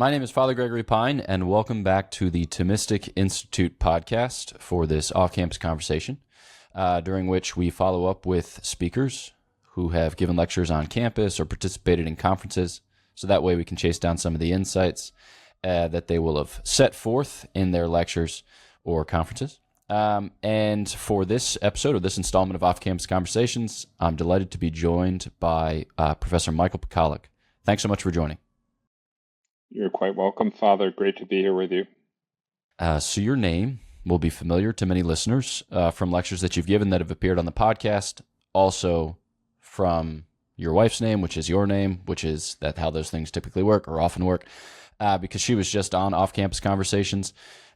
My name is Father Gregory Pine, and welcome back to the Thomistic Institute podcast for this off-campus conversation, during which we follow up with speakers who have given lectures on campus or participated in conferences, so that way we can chase down some of the insights that they will have set forth in their lectures or conferences. And for this episode, or this installment of Off-Campus Conversations, I'm delighted to be joined by Professor Michael Pakaluk. Thanks so much for joining. You're quite welcome, Father. Great to be here with you. So your name will be familiar to many listeners from lectures that you've given that have appeared on the podcast, also from your wife's name, which is your name, which is that how those things typically work or often work, because she was just on Off-Campus Conversations.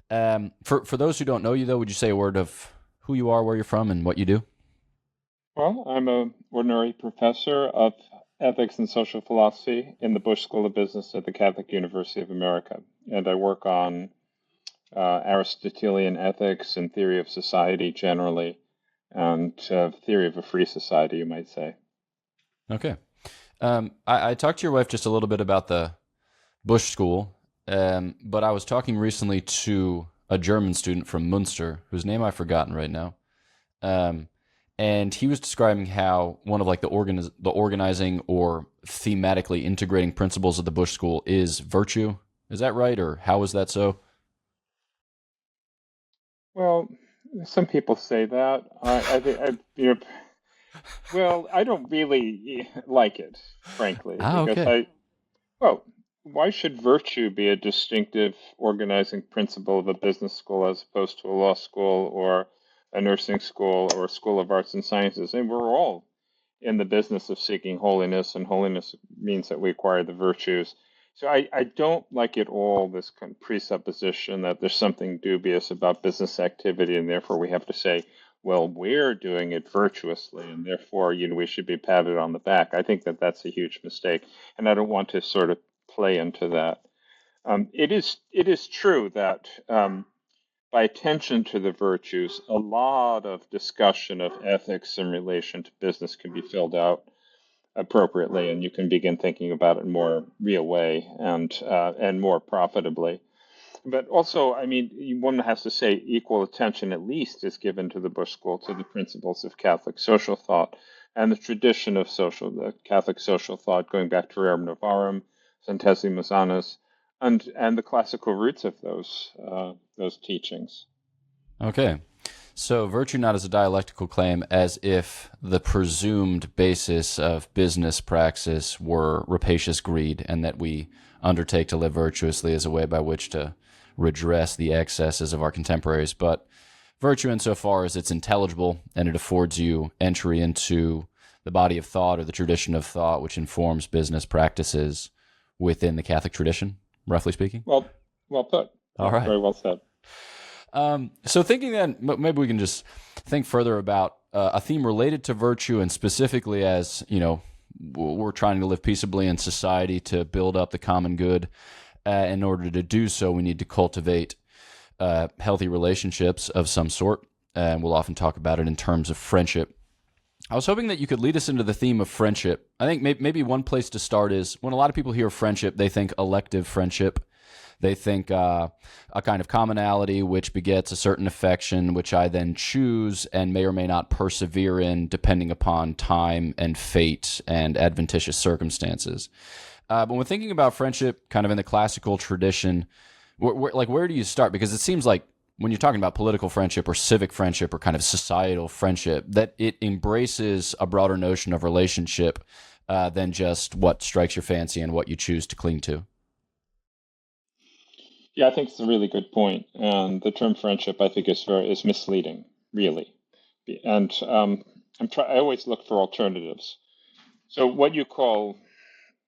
For those who don't know you, though, would you say a word of who you are, where you're from, and what you do? Well, I'm an ordinary professor of ethics and social philosophy in the Bush School of Business at the Catholic University of America. And I work on Aristotelian ethics and theory of society generally, and theory of a free society, you might say. Okay. I talked to your wife just a little bit about the Bush School, but I was talking recently to a German student from Munster, whose name I've forgotten right now. And he was describing how one of like the organizing or thematically integrating principles of the Bush School is virtue. Is that right, or how is that so? Well, some people say that. I don't really like it, frankly, Okay. why should virtue be a distinctive organizing principle of a business school as opposed to a law school or a nursing school or a school of arts and sciences? And we're all in the business of seeking holiness, and holiness means that we acquire the virtues. So I don't like at all this kind of presupposition that there's something dubious about business activity, and therefore we have to say, well, we're doing it virtuously, and therefore, we should be patted on the back. I think that that's a huge mistake, and I don't want to sort of play into that. It is true that by attention to the virtues, a lot of discussion of ethics in relation to business can be filled out appropriately, and you can begin thinking about it in a more real way and more profitably. But also, one has to say equal attention at least is given to the Bush School to the principles of Catholic social thought and the tradition of the Catholic social thought going back to Rerum Novarum, Centesimus Annus, and the classical roots of those teachings. Okay. So virtue not as a dialectical claim, as if the presumed basis of business praxis were rapacious greed, and that we undertake to live virtuously as a way by which to redress the excesses of our contemporaries. But virtue insofar as it's intelligible and it affords you entry into the body of thought or the tradition of thought which informs business practices within the Catholic tradition, roughly speaking. Well put. All right. Very well said. So thinking then, maybe we can just think further about a theme related to virtue, and specifically as, we're trying to live peaceably in society to build up the common good. In order to do so, we need to cultivate healthy relationships of some sort, and we'll often talk about it in terms of friendship. I was hoping that you could lead us into the theme of friendship. I think maybe one place to start is when a lot of people hear friendship, they think elective friendship. They think a kind of commonality which begets a certain affection, which I then choose and may or may not persevere in depending upon time and fate and adventitious circumstances. But when thinking about friendship kind of in the classical tradition, where do you start? Because it seems like when you're talking about political friendship or civic friendship or kind of societal friendship, that it embraces a broader notion of relationship than just what strikes your fancy and what you choose to cling to. Yeah, I think it's a really good point. And the term friendship, I think, is misleading, really. And I always look for alternatives. So what you call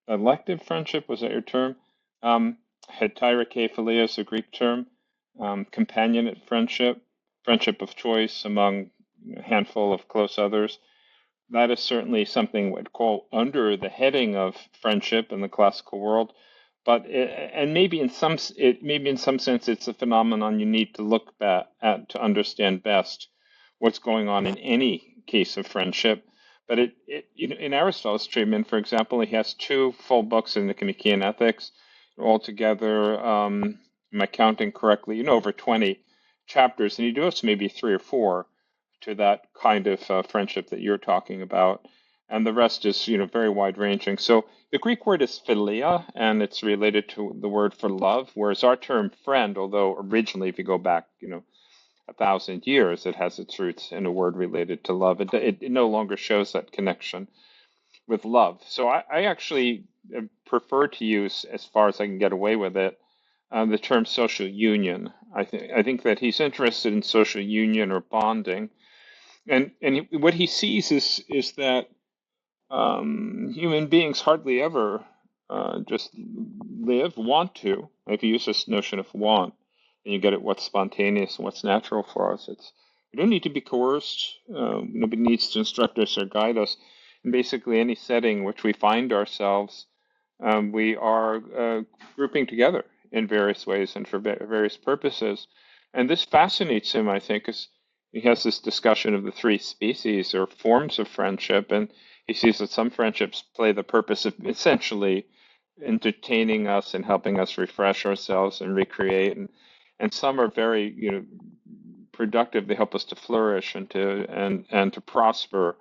elective friendship, was that your term? Heterokephaleia is a Greek term. Companionate friendship of choice among a handful of close others. That is certainly something we'd call under the heading of friendship in the classical world. But maybe in some sense it's a phenomenon you need to look at to understand best what's going on in any case of friendship. But in Aristotle's treatment, for example, he has two full books in the Nicaean Ethics. altogether, am I counting correctly? Over 20 chapters, and he devotes maybe 3 or 4 to that kind of friendship that you're talking about. And the rest is, very wide ranging. So the Greek word is philia, and it's related to the word for love, whereas our term friend, although originally, if you go back, 1,000 years, it has its roots in a word related to love. It no longer shows that connection with love. So I actually prefer to use, as far as I can get away with it, the term social union. I think that he's interested in social union or bonding, and what he sees is that human beings hardly ever just want to. If you use this notion of want, and you get at what's spontaneous and what's natural for us, we don't need to be coerced. Nobody needs to instruct us or guide us. In basically any setting which we find ourselves, we are grouping together in various ways and for various purposes. And this fascinates him, I think, because he has this discussion of the 3 species or forms of friendship, and he sees that some friendships play the purpose of essentially entertaining us and helping us refresh ourselves and recreate, and some are very productive. They help us to flourish and to prosper,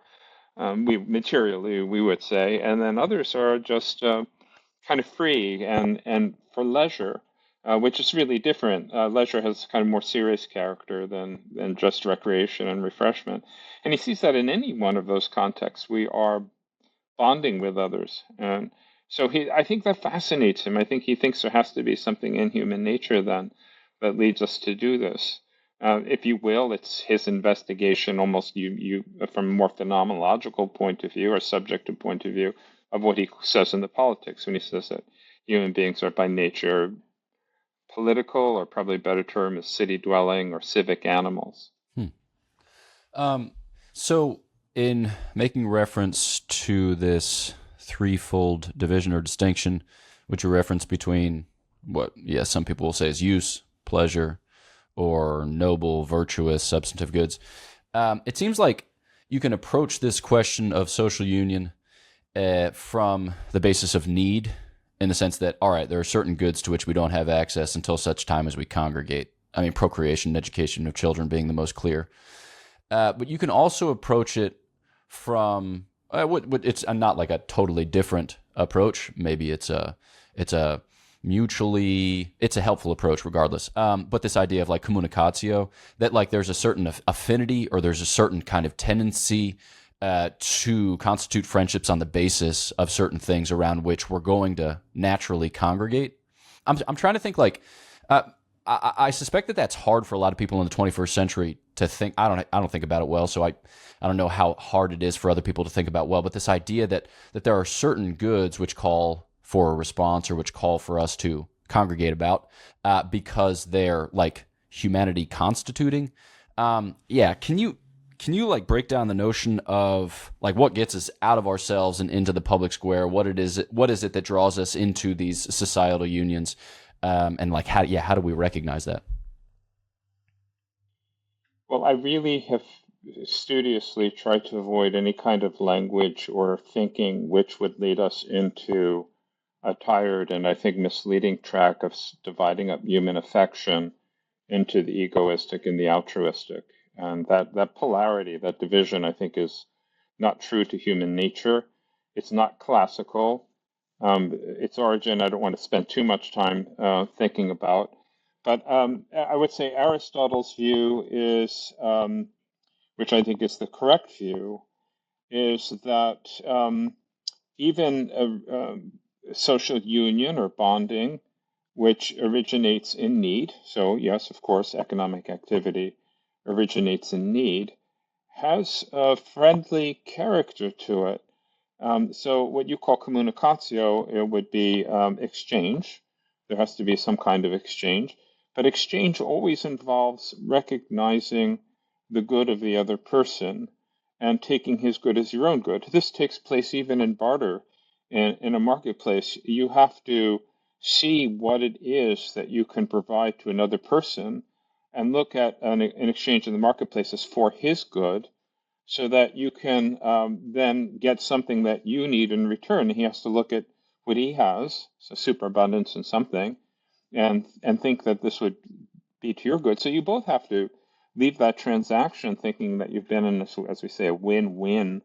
materially, we would say, and then others are just kind of free and for leisure, which is really different. Leisure has kind of more serious character than just recreation and refreshment. And he sees that in any one of those contexts, we are bonding with others. And so I think that fascinates him. I think he thinks there has to be something in human nature then that leads us to do this. If you will, it's his investigation, almost you from a more phenomenological point of view or subjective point of view, of what he says in the politics when he says that human beings are by nature political, or probably a better term is city-dwelling or civic animals. So in making reference to this threefold division or distinction, which you reference between some people will say is use, pleasure, or noble, virtuous, substantive goods, it seems like you can approach this question of social union from the basis of need, in the sense that, all right, there are certain goods to which we don't have access until such time as we congregate. I mean, procreation and education of children being the most clear. But you can also approach it from it's not like a totally different approach. Maybe it's a helpful approach regardless. But this idea of like communicatio, that like there's a certain affinity or there's a certain kind of tendency to constitute friendships on the basis of certain things around which we're going to naturally congregate. I'm trying to think like. I suspect that that's hard for a lot of people in the 21st century to think. I don't think about it well, so I don't know how hard it is for other people to think about well. But this idea that there are certain goods which call for a response or which call for us to congregate about because they're like humanity constituting. Can you like break down the notion of like what gets us out of ourselves and into the public square? What is it that draws us into these societal unions? And like how do we recognize that? Well, I really have studiously tried to avoid any kind of language or thinking which would lead us into a tired and I think misleading track of dividing up human affection into the egoistic and the altruistic. And that polarity, that division, I think is not true to human nature. It's not classical. Its origin, I don't want to spend too much time thinking about. But I would say Aristotle's view is, which I think is the correct view, is that even a social union or bonding, which originates in need, so yes, of course, economic activity originates in need, has a friendly character to it. So what you call communicatio, it would be exchange. There has to be some kind of exchange. But exchange always involves recognizing the good of the other person and taking his good as your own good. This takes place even in barter. In a marketplace, you have to see what it is that you can provide to another person and look at an exchange in the marketplace as for his good, so that you can then get something that you need in return. He has to look at what he has, so superabundance in something, and think that this would be to your good. So you both have to leave that transaction thinking that you've been in, this, as we say, a win-win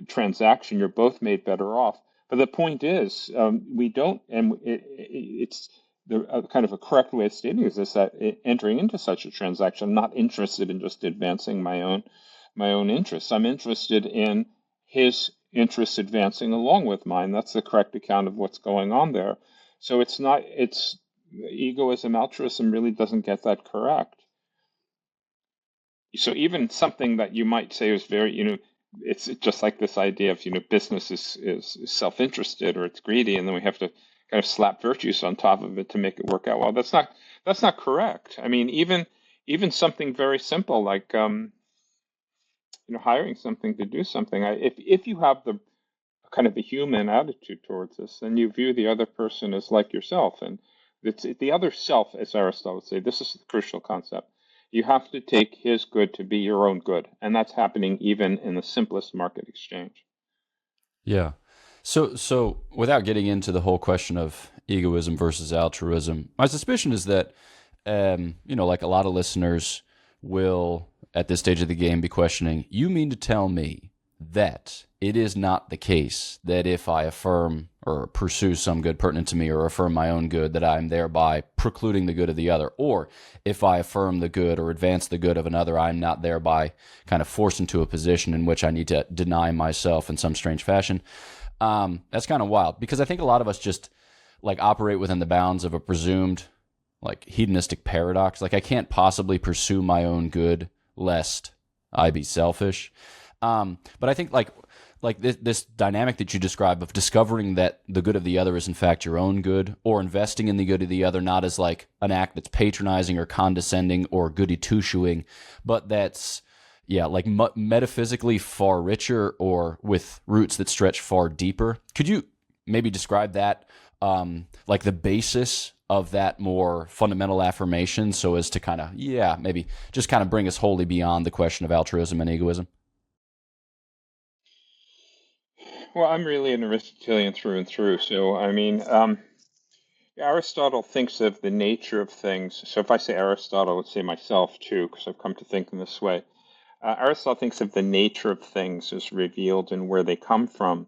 transaction. You're both made better off. But the point is, we don't, and it's the kind of a correct way of stating is that entering into such a transaction, I'm not interested in just advancing my own interests. I'm interested in his interests advancing along with mine. That's the correct account of what's going on there. So it's egoism, altruism really doesn't get that correct. So even something that you might say is very, it's just like this idea of, business is self-interested or it's greedy, and then we have to kind of slap virtues on top of it to make it work out well. That's not correct. I mean, even something very simple like hiring something to do something. If you have the kind of a human attitude towards this, then you view the other person as like yourself, and it's the other self, as Aristotle would say. This is the crucial concept. You have to take his good to be your own good, and that's happening even in the simplest market exchange. Yeah. So without getting into the whole question of egoism versus altruism, my suspicion is that, like a lot of listeners will, at this stage of the game, be questioning, you mean to tell me that it is not the case that if I affirm or pursue some good pertinent to me or affirm my own good, that I'm thereby precluding the good of the other? Or if I affirm the good or advance the good of another, I'm not thereby kind of forced into a position in which I need to deny myself in some strange fashion? That's kind of wild, because I think a lot of us just like operate within the bounds of a presumed like hedonistic paradox. Like I can't possibly pursue my own good lest I be selfish. But I think like this dynamic that you describe of discovering that the good of the other is in fact your own good, or investing in the good of the other, not as like an act that's patronizing or condescending or goody two-shoeing, but that's, yeah, like metaphysically far richer or with roots that stretch far deeper. Could you maybe describe that, like the basis of that more fundamental affirmation, so as to kind of, maybe just kind of bring us wholly beyond the question of altruism and egoism? Well, I'm really an Aristotelian through and through. So, I mean, Aristotle thinks of the nature of things. So, if I say Aristotle, I would say myself too, because I've come to think in this way. Aristotle thinks of the nature of things as revealed in where they come from.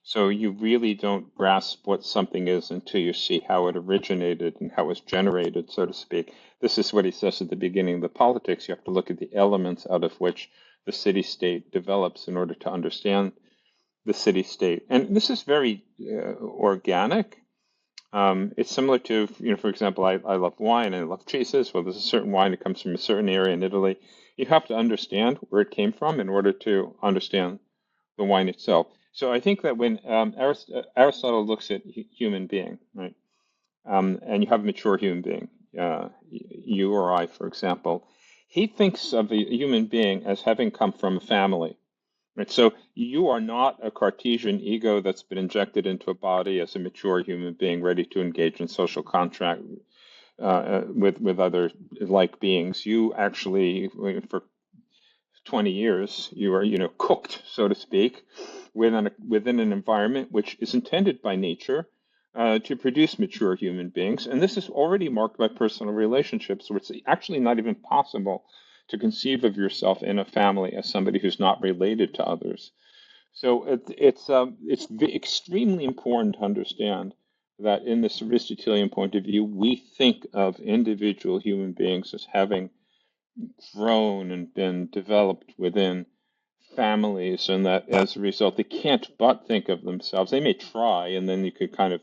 So, you really don't grasp what something is until you see how it originated and how it was generated, so to speak. This is what he says at the beginning of the Politics. You have to look at the elements out of which the city-state develops in order to understand the city-state. And this is very organic. It's similar to, for example, I love wine and I love cheeses. Well, there's a certain wine that comes from a certain area in Italy. You have to understand where it came from in order to understand the wine itself. So I think that when Aristotle looks at human being, right, and you have a mature human being, you or I, for example, he thinks of a human being as having come from a family. Right, so you are not a Cartesian ego that's been injected into a body as a mature human being ready to engage in social contract with other like beings. You actually, for 20 years, you are cooked, so to speak, within an environment which is intended by nature to produce mature human beings. And this is already marked by personal relationships, where it's actually not even possible to conceive of yourself in a family as somebody who's not related to others. So it's extremely important to understand that in this Aristotelian point of view, we think of individual human beings as having grown and been developed within families, and that as a result, they can't but think of themselves. They may try, and then you could kind of,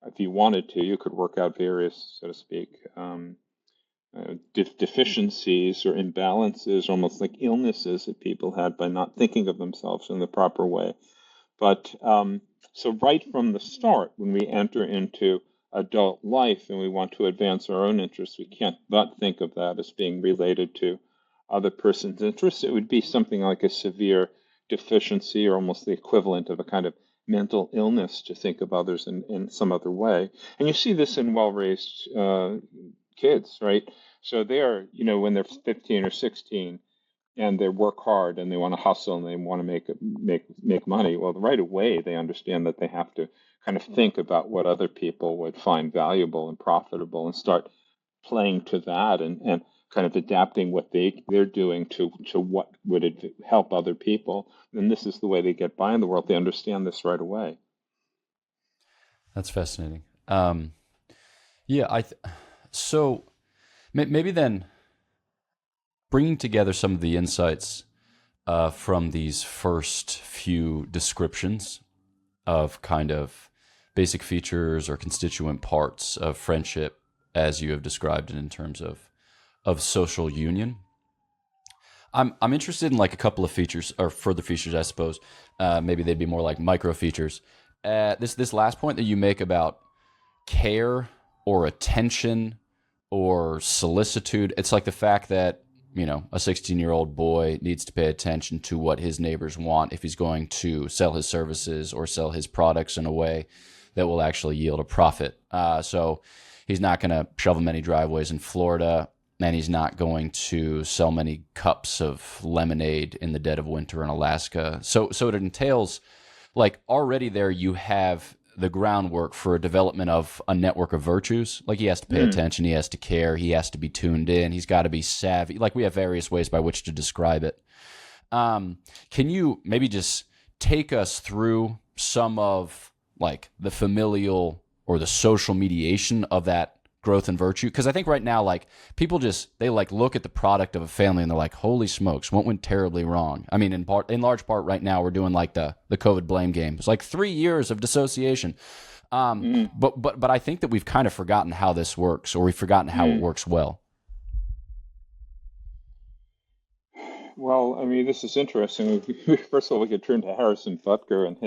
if you wanted to, you could work out various, so to speak, deficiencies or imbalances, almost like illnesses that people had by not thinking of themselves in the proper way. But so right from the start, when we enter into adult life and we want to advance our own interests, we can't but think of that as being related to other person's interests. It would be something like a severe deficiency or almost the equivalent of a kind of mental illness to think of others in some other way. And you see this in well-raised kids, right? So they're, when they're 15 or 16, and they work hard and they want to hustle and they want to make money. Well, right away they understand that they have to kind of think about what other people would find valuable and profitable and start playing to that and kind of adapting what they're doing to what would help other people. And this is the way they get by in the world. They understand this right away. That's fascinating. Yeah, so maybe then bringing together some of the insights from these first few descriptions of kind of basic features or constituent parts of friendship, as you have described it in terms of social union. I'm interested in like a couple of features or further features, I suppose. Maybe they'd be more like micro features. This last point that you make about care or attention or solicitude, it's like the fact that, you know, a 16-year-old boy needs to pay attention to what his neighbors want if he's going to sell his services or sell his products in a way that will actually yield a profit. So he's not going to shovel many driveways in Florida, and he's not going to sell many cups of lemonade in the dead of winter in Alaska. So it entails, like, already there you have the groundwork for a development of a network of virtues. Like, he has to pay attention, he has to care, he has to be tuned in, he's got to be savvy. Like, we have various ways by which to describe it. Can you maybe just take us through some of like the familial or the social mediation of that growth and virtue? Because I think right now, like, people they like look at the product of a family and they're like, holy smokes, what went terribly wrong? I mean, in large part right now, we're doing like the COVID blame game. It's like 3 years of dissociation. But I think that we've kind of forgotten how this works, or we've forgotten how it works well. Well, I mean, this is interesting. First of all, we could turn to Harrison Butker and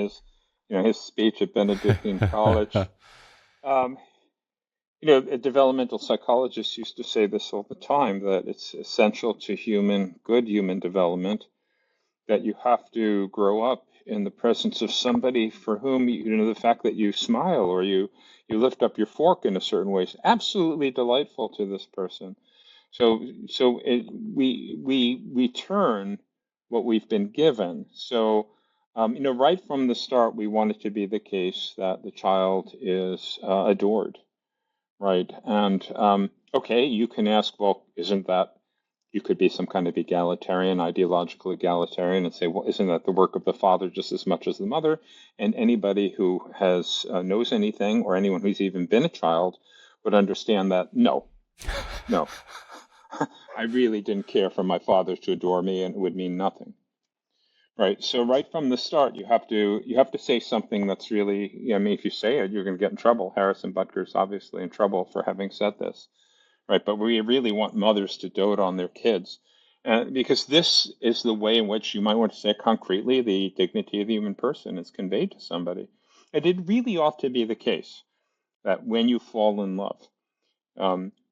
his speech at Benedictine College. Developmental psychologists used to say this all the time, that it's essential to good human development, that you have to grow up in the presence of somebody for whom, the fact that you smile or you lift up your fork in a certain way is absolutely delightful to this person. So we return what we've been given. So, right from the start, we want it to be the case that the child is adored. Right. And okay, you can ask, well, you could be some kind of egalitarian, ideological egalitarian, and say, well, isn't that the work of the father just as much as the mother? And anybody who knows anything, or anyone who's even been a child, would understand that no, I really didn't care for my father to adore me, and it would mean nothing. Right. So right from the start, you have to say something that's really, I mean, if you say it, you're going to get in trouble. Harrison Butker's obviously in trouble for having said this. Right. But we really want mothers to dote on their kids, because this is the way in which, you might want to say concretely, the dignity of the human person is conveyed to somebody. And it really ought to be the case that when you fall in love,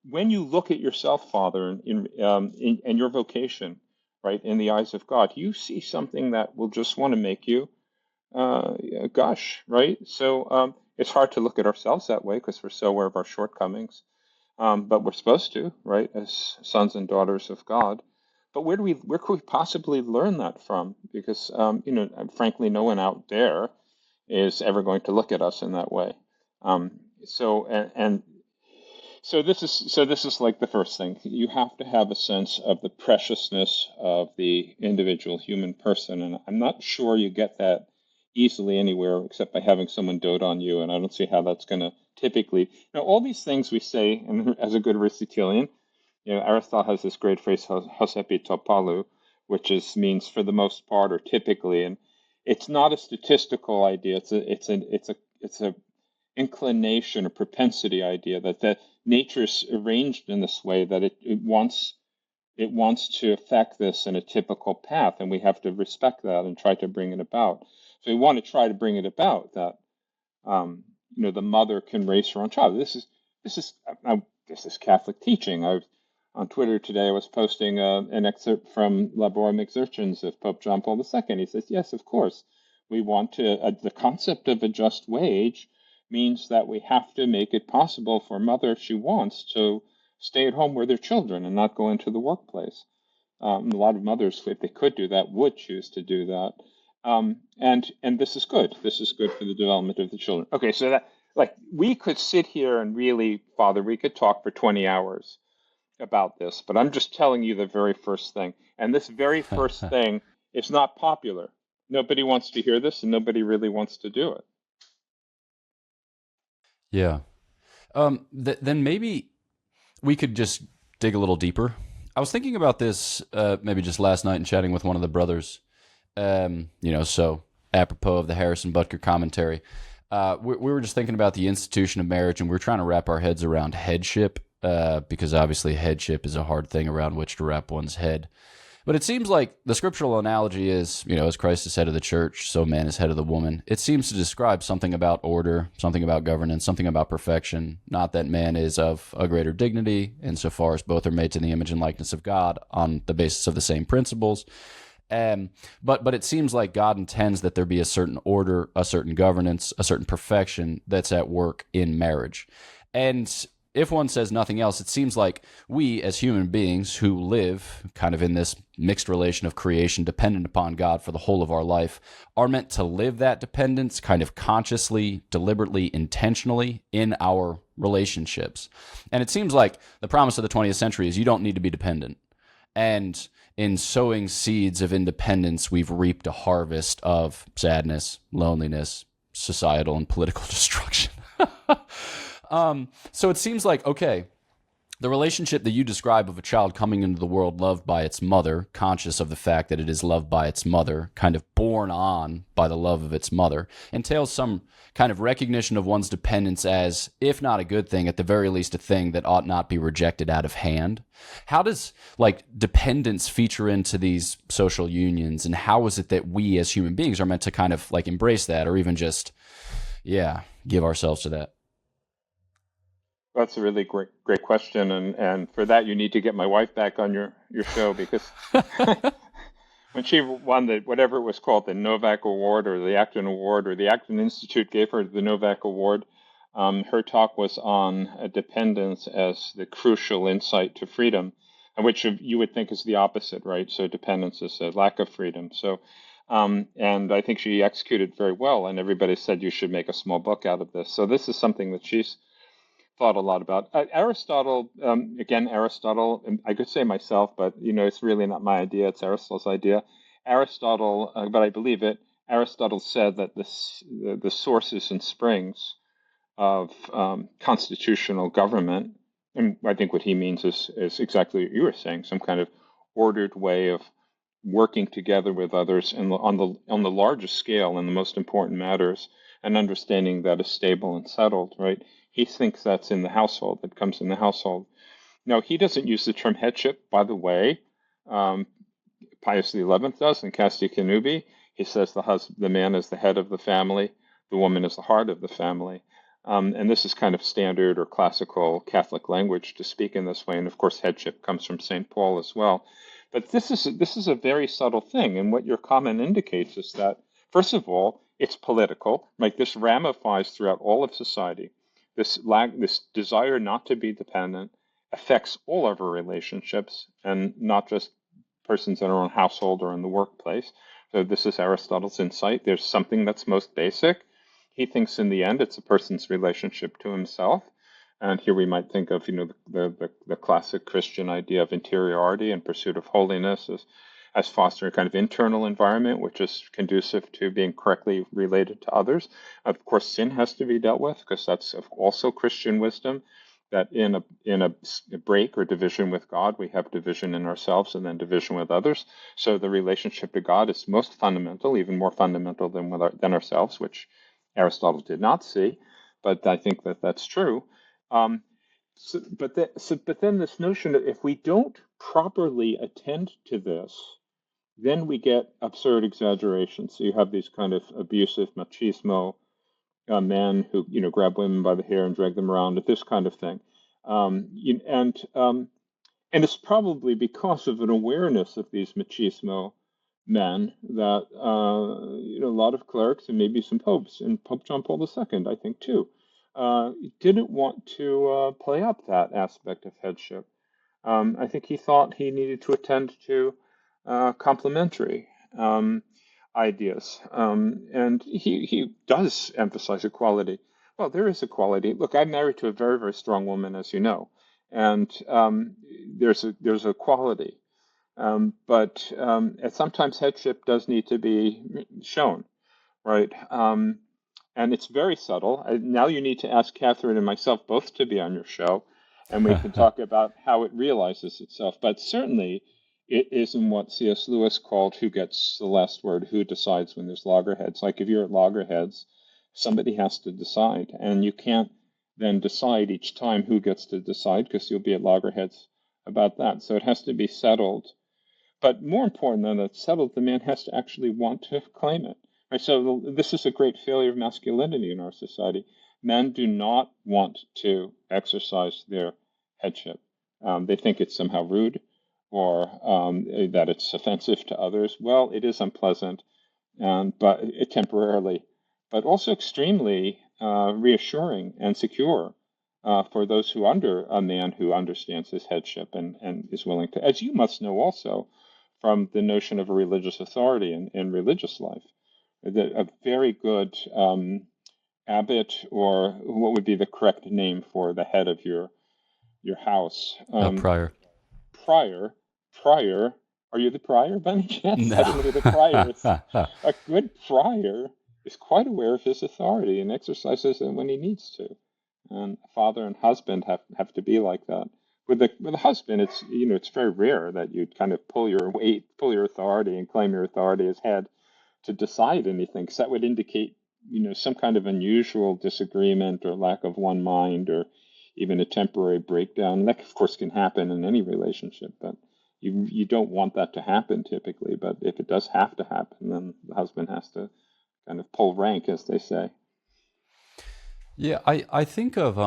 when you look at yourself, Father, in your vocation, right, in the eyes of God, you see something that will just want to make you gush, right? So it's hard to look at ourselves that way because we're so aware of our shortcomings, but we're supposed to, right, as sons and daughters of God. But where could we possibly learn that from? Because frankly, no one out there is ever going to look at us in that way. So this is like the first thing. You have to have a sense of the preciousness of the individual human person, and I'm not sure you get that easily anywhere except by having someone dote on you. And I don't see how that's going to typically. All these things we say, and as a good Aristotelian, Aristotle has this great phrase, "hosepi topalu," which means for the most part or typically, and it's not a statistical idea. It's a inclination or propensity idea that nature is arranged in this way that it wants to affect this in a typical path, and we have to respect that and try to bring it about. So we want to try to bring it about that the mother can raise her own child. This is Catholic teaching. On Twitter today, I was posting an excerpt from Laborum Exercens of Pope John Paul II. He says, yes, of course, we want to. The concept of a just wage means that we have to make it possible for a mother, if she wants, to stay at home with their children and not go into the workplace. A lot of mothers, if they could do that, would choose to do that. And this is good. This is good for the development of the children. Okay, so that like we could sit here and really, Father, we could talk for 20 hours about this, but I'm just telling you the very first thing. And this very first thing is not popular. Nobody wants to hear this, and nobody really wants to do it. Yeah. Then maybe we could just dig a little deeper. I was thinking about this maybe just last night and chatting with one of the brothers. So apropos of the Harrison Butker commentary, we were just thinking about the institution of marriage, and we are trying to wrap our heads around headship, because obviously headship is a hard thing around which to wrap one's head. But it seems like the scriptural analogy is, as Christ is head of the church, so man is head of the woman. It seems to describe something about order, something about governance, something about perfection. Not that man is of a greater dignity, insofar as both are made to the image and likeness of God on the basis of the same principles. But it seems like God intends that there be a certain order, a certain governance, a certain perfection that's at work in marriage. And if one says nothing else, it seems like we as human beings who live kind of in this mixed relation of creation dependent upon God for the whole of our life are meant to live that dependence kind of consciously, deliberately, intentionally in our relationships. And it seems like the promise of the 20th century is you don't need to be dependent. And in sowing seeds of independence, we've reaped a harvest of sadness, loneliness, societal and political destruction. So it seems like, okay, the relationship that you describe of a child coming into the world loved by its mother, conscious of the fact that it is loved by its mother, kind of born on by the love of its mother, entails some kind of recognition of one's dependence as, if not a good thing, at the very least a thing that ought not be rejected out of hand. How does dependence feature into these social unions, and how is it that we as human beings are meant to kind of embrace that, or even just, give ourselves to that? That's a really great question, and for that you need to get my wife back on your show because when she won the whatever it was called, the Novak Award or the Acton Award or the Acton Institute gave her the Novak Award, her talk was on dependence as the crucial insight to freedom, and which you would think is the opposite, right? So dependence is a lack of freedom. So, and I think she executed very well, and everybody said you should make a small book out of this. So this is something that she's thought a lot about. Aristotle, again, Aristotle, I could say myself, but it's really not my idea. It's Aristotle's idea. Aristotle, but I believe it. Aristotle said that the sources and springs of constitutional government, and I think what he means is exactly what you were saying, some kind of ordered way of working together with others and on the largest scale in the most important matters, and understanding that is stable and settled, right? He thinks that's in the household, that comes in the household. Now, he doesn't use the term headship, by the way. Pius XI does in Casti Connubii. He says the man is the head of the family, the woman is the heart of the family. And this is kind of standard or classical Catholic language to speak in this way. And of course, headship comes from St. Paul as well. But this is a very subtle thing. And what your comment indicates is that, first of all, it's political. Like this ramifies throughout all of society. This desire not to be dependent affects all of our relationships and not just persons in our own household or in the workplace. So this is Aristotle's insight. There's something that's most basic. He thinks in the end it's a person's relationship to himself. And here we might think of, the classic Christian idea of interiority and pursuit of holiness as fostering a kind of internal environment which is conducive to being correctly related to others. Of course, sin has to be dealt with because that's also Christian wisdom, that in a break or division with God, we have division in ourselves and then division with others. So the relationship to God is most fundamental, even more fundamental than ourselves, which Aristotle did not see, but I think that that's true. But then this notion that if we don't properly attend to this, then we get absurd exaggerations. So you have these kind of abusive machismo men who grab women by the hair and drag them around, this kind of thing, and it's probably because of an awareness of these machismo men that a lot of clerics and maybe some popes and Pope John Paul II, I think too, didn't want to play up that aspect of headship. I think he thought he needed to attend to complementary. ideas. And he does emphasize equality. Well, there is equality. Look, I'm married to a very, very strong woman, as you know, and there's equality. But sometimes headship does need to be shown, right? And it's very subtle. Now you need to ask Catherine and myself both to be on your show, and we can talk about how it realizes itself. But certainly, it isn't what C.S. Lewis called "who gets the last word," who decides when there's loggerheads. Like if you're at loggerheads, somebody has to decide, and you can't then decide each time who gets to decide because you'll be at loggerheads about that. So it has to be settled. But more important than it's settled, the man has to actually want to claim it. Right? So this is a great failure of masculinity in our society. Men do not want to exercise their headship. They think it's somehow rude or that it's offensive to others. Well, it is unpleasant, but temporarily, but also extremely reassuring and secure for those who under a man who understands his headship and is willing to, as you must know also, from the notion of a religious authority in religious life. A very good abbot, or what would be the correct name for the head of your house? Prior. Prior. Are you the prior, by any chance? No. I don't know who the prior is. A good prior is quite aware of his authority and exercises it when he needs to. And a father and husband have to be like that. With a husband, it's very rare that you kind of pull your weight, pull your authority, and claim your authority as head to decide anything, because that would indicate some kind of unusual disagreement or lack of one mind, or even a temporary breakdown. That of course can happen in any relationship, but you don't want that to happen typically. But if it does have to happen, then the husband has to kind of pull rank, as they say. Yeah, I think of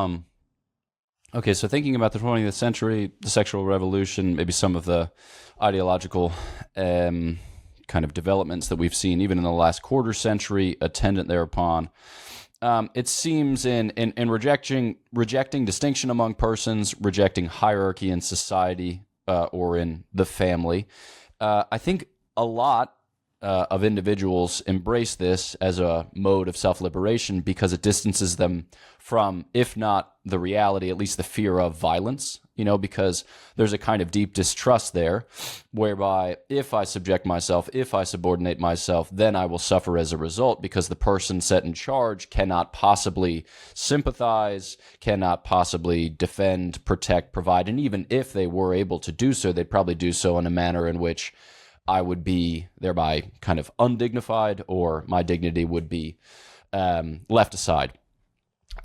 okay, so thinking about the 20th century, the sexual revolution, maybe some of the ideological kind of developments that we've seen, even in the last quarter century, attendant thereupon. It seems in rejecting distinction among persons, rejecting hierarchy in society or in the family. I think a lot of individuals embrace this as a mode of self-liberation because it distances them from, if not the reality, at least the fear of violence, because there's a kind of deep distrust there whereby if I subject myself, if I subordinate myself, then I will suffer as a result because the person set in charge cannot possibly sympathize, cannot possibly defend, protect, provide, and even if they were able to do so, they'd probably do so in a manner in which I would be thereby kind of undignified, or my dignity would be left aside.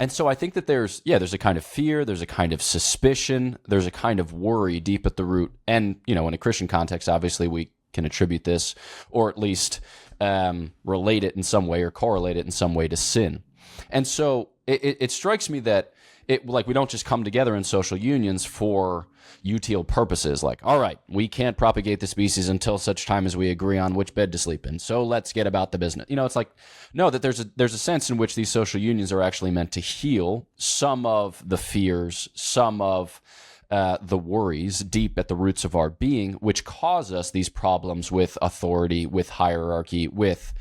And so I think that there's a kind of fear, there's a kind of suspicion, there's a kind of worry deep at the root. And, in a Christian context, obviously we can attribute this, or at least relate it in some way or correlate it in some way to sin. And so it strikes me that we don't just come together in social unions for util purposes, like, all right, we can't propagate the species until such time as we agree on which bed to sleep in, so let's get about the business. It's like, no, that there's a sense in which these social unions are actually meant to heal some of the fears, some of the worries deep at the roots of our being, which cause us these problems with authority, with hierarchy, with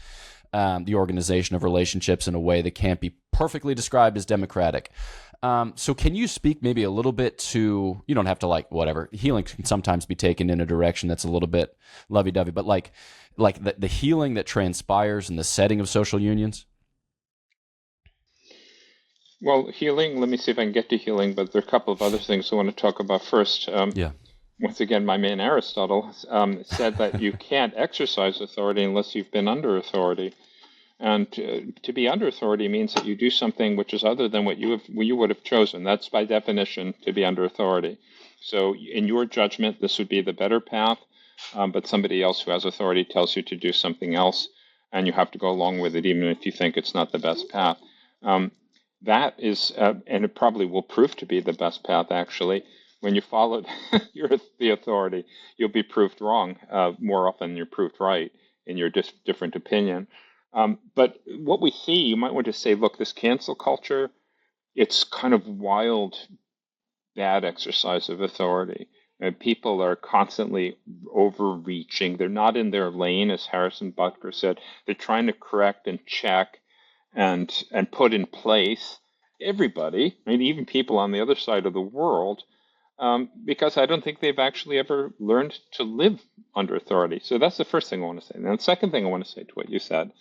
the organization of relationships in a way that can't be perfectly described as democratic. So can you speak maybe a little bit to, you don't have to whatever, healing can sometimes be taken in a direction that's a little bit lovey-dovey, but like the healing that transpires in the setting of social unions? Well, healing, let me see if I can get to healing, but there are a couple of other things I want to talk about first. Yeah. Once again, my man Aristotle said that you can't exercise authority unless you've been under authority. And to be under authority means that you do something which is other than what you would have chosen. That's by definition to be under authority. So in your judgment, this would be the better path, but somebody else who has authority tells you to do something else, and you have to go along with it even if you think it's not the best path. That is, and it probably will prove to be the best path, actually. When you follow the authority, you'll be proved wrong more often than you're proved right in your different opinion. But what we see, you might want to say, look, this cancel culture, it's kind of wild, bad exercise of authority. And people are constantly overreaching. They're not in their lane, as Harrison Butker said. They're trying to correct and check and put in place everybody, I mean, even people on the other side of the world, because I don't think they've actually ever learned to live under authority. So that's the first thing I want to say. And the second thing I want to say to what you said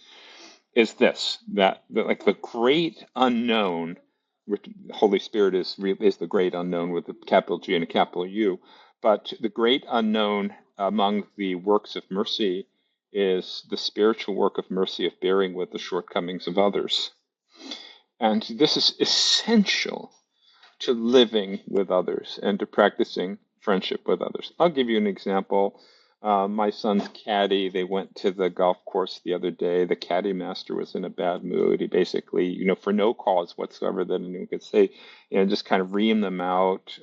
is this: that like the great unknown, which the Holy Spirit is the great unknown with a capital G and a capital U, but the great unknown among the works of mercy is the spiritual work of mercy of bearing with the shortcomings of others. And this is essential to living with others and to practicing friendship with others. I'll give you an example. My son's caddy, they went to the golf course the other day. The caddy master was in a bad mood. He basically, for no cause whatsoever that anyone could say, just kind of reamed them out,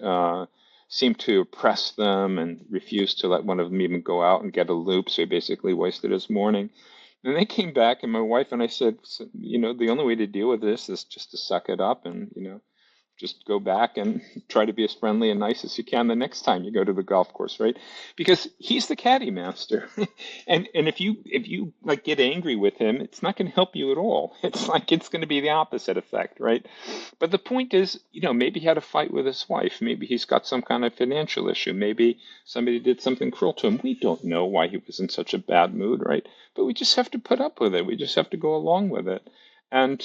seemed to oppress them and refused to let one of them even go out and get a loop. So he basically wasted his morning. And they came back, and my wife and I said, the only way to deal with this is just to suck it up and, just go back and try to be as friendly and nice as you can the next time you go to the golf course, right? Because he's the caddy master. and if you like get angry with him, it's not going to help you at all. It's like it's going to be the opposite effect, right? But the point is, maybe he had a fight with his wife. Maybe he's got some kind of financial issue. Maybe somebody did something cruel to him. We don't know why he was in such a bad mood, right? But we just have to put up with it. We just have to go along with it. And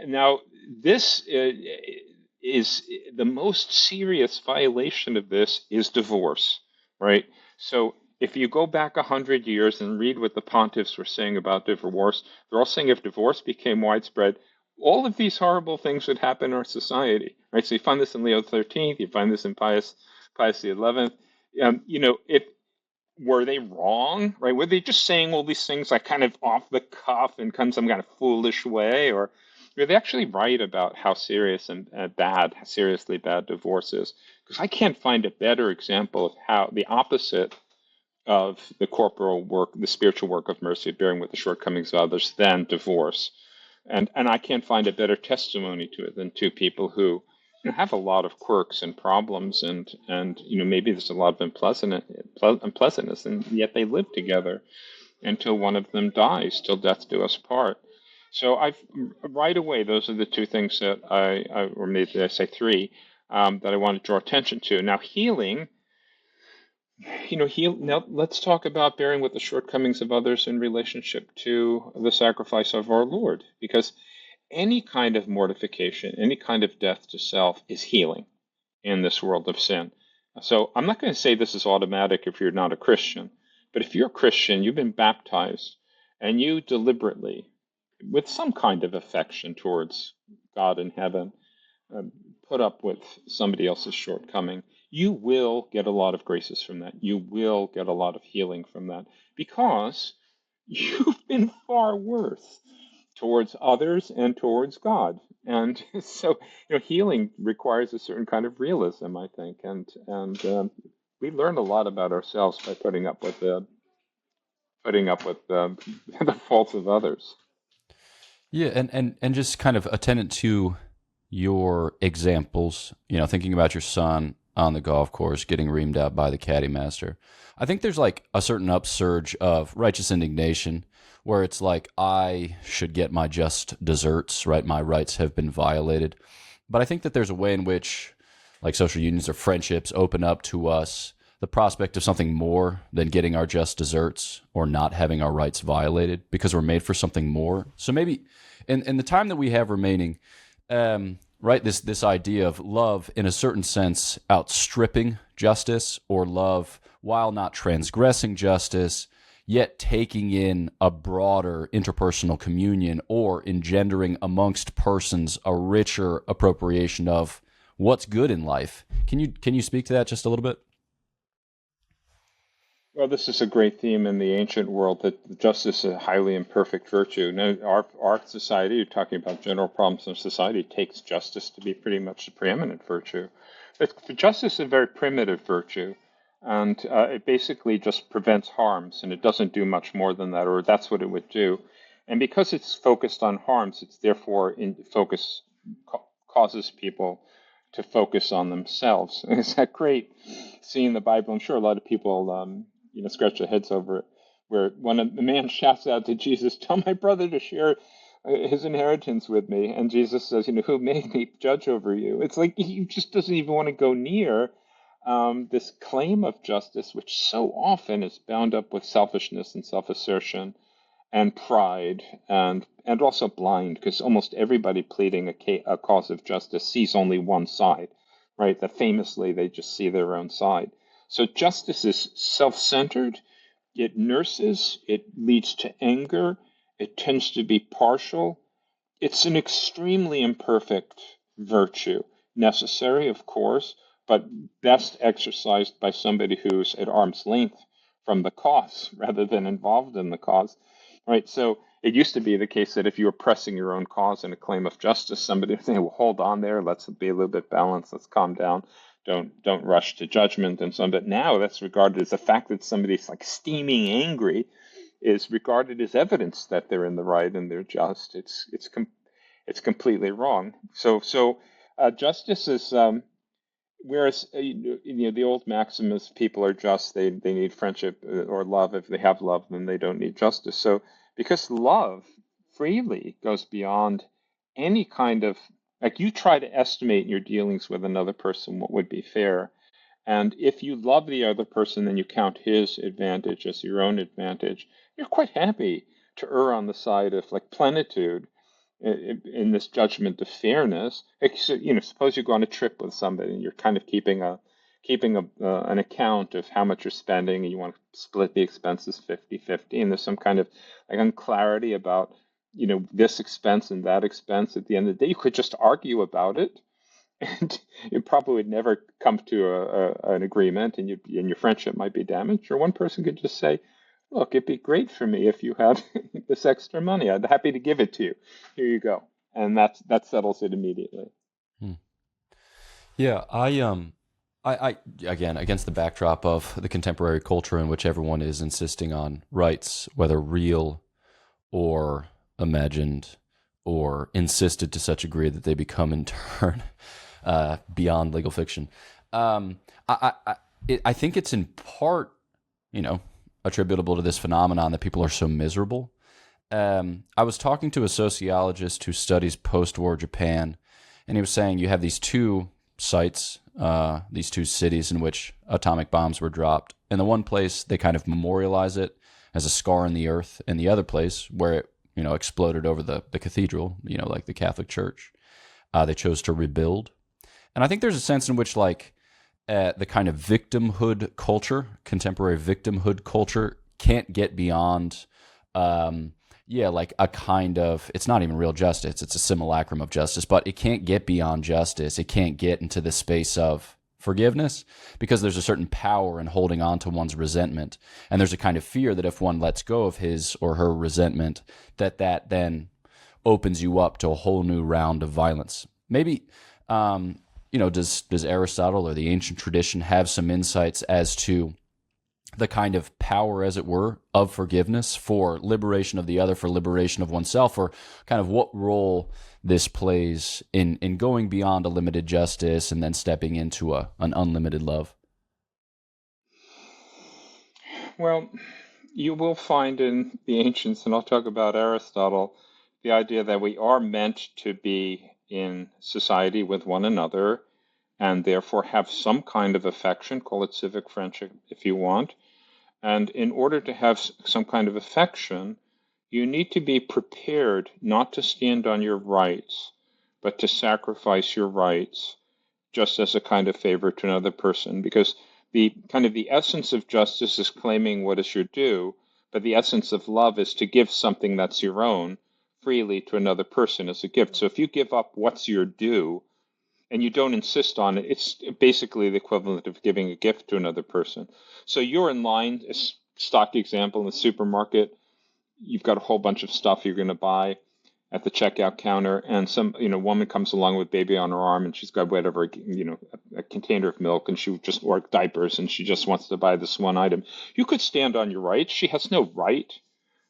now, this is the most serious violation of this is divorce, right? So if you go back 100 years and read what the pontiffs were saying about divorce, they're all saying if divorce became widespread, all of these horrible things would happen in our society, right? So you find this in Leo XIII, you find this in Pius XI. If were they wrong, right? Were they just saying all these things like kind of off the cuff in some kind of foolish way, or were they actually right about how serious and seriously bad divorce is? Because I can't find a better example of how the opposite of the corporal work, the spiritual work of mercy, bearing with the shortcomings of others, than divorce. And I can't find a better testimony to it than two people who have a lot of quirks and problems, and maybe there's a lot of unpleasantness, and yet they live together until one of them dies, till death do us part. So right away, those are the two things that or maybe I say three, that I want to draw attention to. Now, healing. Now let's talk about bearing with the shortcomings of others in relationship to the sacrifice of our Lord, because any kind of mortification, any kind of death to self is healing in this world of sin. So I'm not going to say this is automatic if you're not a Christian, but if you're a Christian, you've been baptized, and you deliberately, with some kind of affection towards God in heaven, put up with somebody else's shortcoming, you will get a lot of graces from that. You will get a lot of healing from that, because you've been far worse towards others and towards God. And so, healing requires a certain kind of realism, I think, and we learn a lot about ourselves by putting up with the the faults of others. Yeah, and just kind of attendant to your examples, thinking about your son on the golf course getting reamed out by the caddy master. I think there's like a certain upsurge of righteous indignation where it's like, I should get my just deserts, right? My rights have been violated. But I think that there's a way in which like social unions or friendships open up to us the prospect of something more than getting our just deserts or not having our rights violated, because we're made for something more. So maybe in the time that we have remaining, right, this idea of love in a certain sense outstripping justice, or love while not transgressing justice, yet taking in a broader interpersonal communion, or engendering amongst persons a richer appropriation of what's good in life. Can you speak to that just a little bit? Well, this is a great theme in the ancient world, that justice is a highly imperfect virtue. Now, our society, you're talking about general problems in society, takes justice to be pretty much the preeminent virtue. But justice is a very primitive virtue, and it basically just prevents harms, and it doesn't do much more than that, or that's what it would do. And because it's focused on harms, it's therefore causes people to focus on themselves. And it's that great scene in the Bible. I'm sure a lot of people, scratch their heads over it, where when a man shouts out to Jesus, "Tell my brother to share his inheritance with me," and Jesus says, "Who made me judge over you?" It's like he just doesn't even want to go near this claim of justice, which so often is bound up with selfishness and self-assertion and pride, and also blind, because almost everybody pleading a cause of justice sees only one side, right? That famously they just see their own side. So justice is self-centered. It nurses. It leads to anger. It tends to be partial. It's an extremely imperfect virtue, necessary, of course, but best exercised by somebody who's at arm's length from the cause rather than involved in the cause. Right, so it used to be the case that if you were pressing your own cause in a claim of justice, somebody would say, "Well, hold on there. Let's be a little bit balanced. Let's calm down. Don't rush to judgment," and so on. But now that's regarded as the fact that somebody's like steaming angry is regarded as evidence that they're in the right and they're just. It's completely wrong. So justice is. Whereas, the old maxim is people are just, they need friendship or love. If they have love, then they don't need justice. So because love freely goes beyond any kind of, like you try to estimate in your dealings with another person what would be fair. And if you love the other person, then you count his advantage as your own advantage. You're quite happy to err on the side of like plenitude in this judgment of fairness. Suppose you go on a trip with somebody and you're kind of keeping an account of how much you're spending, and you want to split the expenses 50-50, and there's some kind of like unclarity about this expense and that expense. At the end of the day, you could just argue about it, and you probably would never come to an agreement, and your friendship might be damaged. Or one person could just say, "Look, it'd be great for me if you had this extra money. I'd be happy to give it to you. Here you go." And that settles it immediately. Hmm. Yeah, I again, against the backdrop of the contemporary culture in which everyone is insisting on rights, whether real or imagined, or insisted to such a degree that they become in turn beyond legal fiction. I think it's in part, attributable to this phenomenon that people are so miserable. I was talking to a sociologist who studies post-war Japan, and he was saying you have these two sites, these two cities in which atomic bombs were dropped. In the one place, they kind of memorialize it as a scar in the earth, and the other place where it exploded over the cathedral, like the Catholic Church, they chose to rebuild. And I think there's a sense in which the kind of victimhood culture, contemporary victimhood culture, can't get beyond, like a kind of, it's not even real justice, it's a simulacrum of justice, but it can't get beyond justice. It can't get into the space of forgiveness, because there's a certain power in holding on to one's resentment. And there's a kind of fear that if one lets go of his or her resentment, that then opens you up to a whole new round of violence. Maybe, does Aristotle or the ancient tradition have some insights as to the kind of power, as it were, of forgiveness for liberation of the other, for liberation of oneself, or kind of what role this plays in going beyond a limited justice and then stepping into an unlimited love? Well, you will find in the ancients, and I'll talk about Aristotle, the idea that we are meant to be in society with one another, and therefore have some kind of affection, call it civic friendship if you want. And in order to have some kind of affection, you need to be prepared not to stand on your rights, but to sacrifice your rights just as a kind of favor to another person. Because the essence of justice is claiming what is your due, but the essence of love is to give something that's your own freely to another person as a gift. So if you give up what's your due, and you don't insist on it, it's basically the equivalent of giving a gift to another person. So you're in line, a stock example in the supermarket, you've got a whole bunch of stuff you're going to buy at the checkout counter, and some woman comes along with baby on her arm, and she's got whatever, a container of milk, and or diapers, and she just wants to buy this one item. You could stand on your rights. She has no right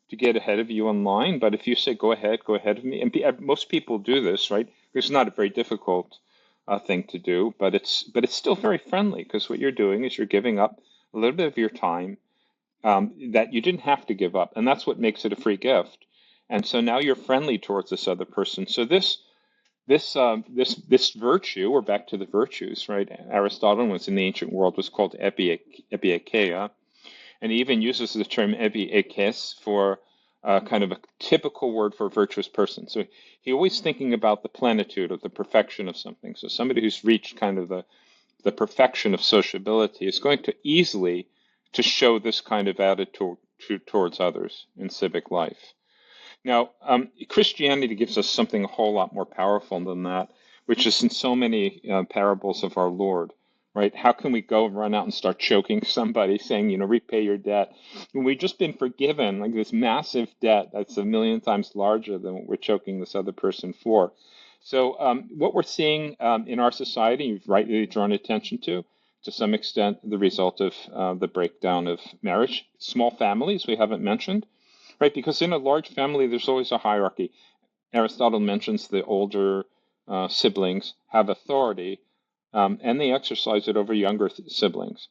to get ahead of you in line, but if you say go ahead of me, and most people do this, right? It's not very difficult thing to do, but it's still very friendly, because what you're doing is you're giving up a little bit of your time that you didn't have to give up, and that's what makes it a free gift. And so now you're friendly towards this other person. So this virtue, we're back to the virtues, right? Aristotle was in the ancient world was called epieikeia, and he even uses the term epiekes for kind of a typical word for a virtuous person. So he always thinking about the plenitude of the perfection of something. So somebody who's reached kind of the perfection of sociability is going to easily to show this kind of attitude towards others in civic life. Now, Christianity gives us something a whole lot more powerful than that, which is in so many parables of our Lord, right? How can we go and run out and start choking somebody, saying, repay your debt, when we've just been forgiven, like this massive debt that's 1,000,000 times larger than what we're choking this other person for? So what we're seeing in our society, you've rightly drawn attention to some extent, the result of the breakdown of marriage. Small families, we haven't mentioned, right? Because in a large family, there's always a hierarchy. Aristotle mentions the older siblings have authority, and they exercise it over younger siblings.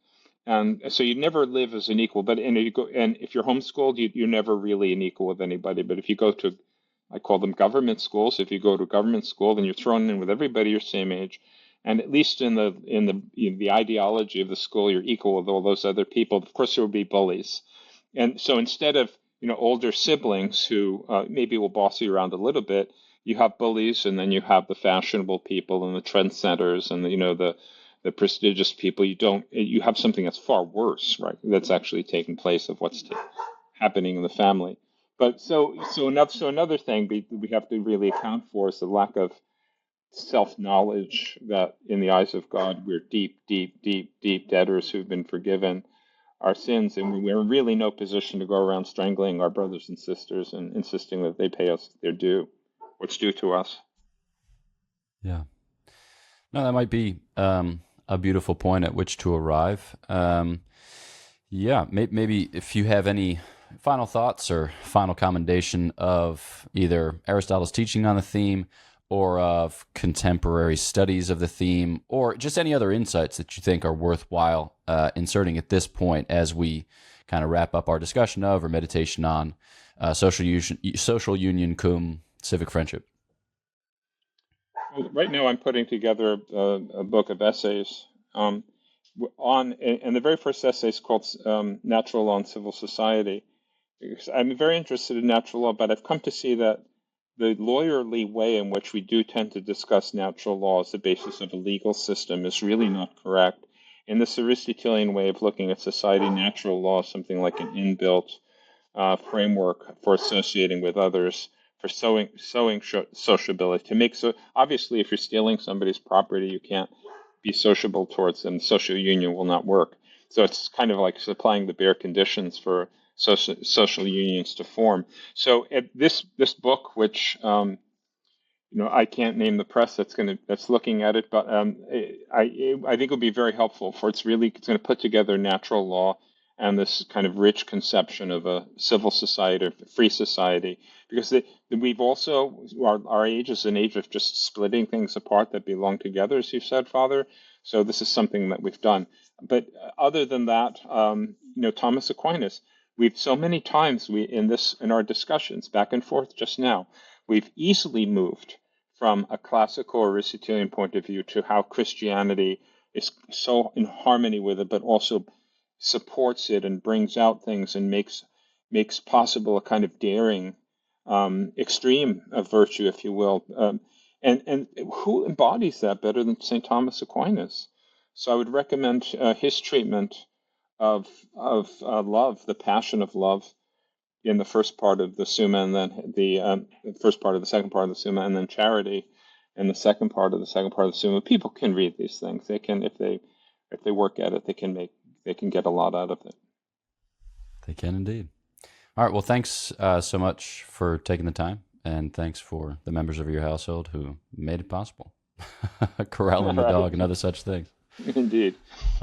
And so you never live as an equal. And if you're homeschooled, you're never really an equal with anybody. But if you go to, I call them government schools. If you go to a government school, then you're thrown in with everybody your same age. And at least in the ideology of the school, you're equal with all those other people. Of course, there will be bullies. And so instead of older siblings who maybe will boss you around a little bit, you have bullies, and then you have the fashionable people and the trendsetters and the prestigious people. You have something that's far worse, right? That's actually taking place of what's happening in the family. But so another thing we have to really account for is the lack of self-knowledge that in the eyes of God, we're deep debtors who've been forgiven our sins, and we're in really no position to go around strangling our brothers and sisters and insisting that they pay us their due, what's due to us. Yeah. No, that might be a beautiful point at which to arrive. Yeah, maybe if you have any final thoughts or final commendation of either Aristotle's teaching on the theme or of contemporary studies of the theme, or just any other insights that you think are worthwhile inserting at this point as we kind of wrap up our discussion of or meditation on social union cum civic friendship. Well, right now I'm putting together a book of essays and the very first essay is called Natural Law and Civil Society. I'm very interested in natural law, but I've come to see that the lawyerly way in which we do tend to discuss natural law as the basis of a legal system is really not correct. In this Aristotelian way of looking at society, natural law is something like an inbuilt framework for associating with others, for sowing sociability. Obviously, if you're stealing somebody's property, you can't be sociable towards them. The social union will not work. So it's kind of like supplying the bare conditions for social unions to form. So this book, which I can't name the press that's looking at it, but I think it would be very helpful for it's going to put together natural law and this kind of rich conception of a civil society, a free society, because we've also our age is an age of just splitting things apart that belong together, as you said, Father. So this is something that we've done. But other than that, Thomas Aquinas. We've so many times in our discussions back and forth just now, we've easily moved from a classical Aristotelian point of view to how Christianity is so in harmony with it, but also supports it and brings out things and makes possible a kind of daring, extreme of virtue, if you will. And who embodies that better than St. Thomas Aquinas? So I would recommend his treatment of love, the passion of love, in the first part of the Summa, and then the first part of the second part of the Summa, and then charity in the second part of the Summa. People can read these things. They can, if they work at it, they can get a lot out of it. They can indeed. All right. Well, thanks so much for taking the time, and thanks for the members of your household who made it possible. Corralling the dog and other such things. Indeed.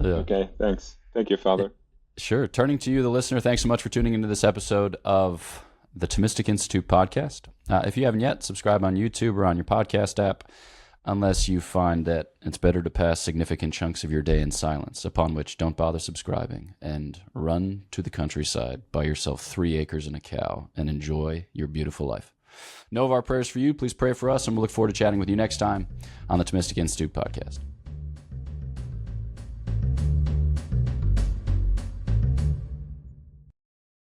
Yeah. Okay. Thanks. Thank you, Father. Sure. Turning to you, the listener, thanks so much for tuning into this episode of the Thomistic Institute podcast. If you haven't yet, subscribe on YouTube or on your podcast app. unless you find that it's better to pass significant chunks of your day in silence, upon which don't bother subscribing, and run to the countryside, buy yourself 3 acres and a cow, and enjoy your beautiful life. Know of our prayers for you. Please pray for us, and we'll look forward to chatting with you next time on the Thomistic Institute podcast.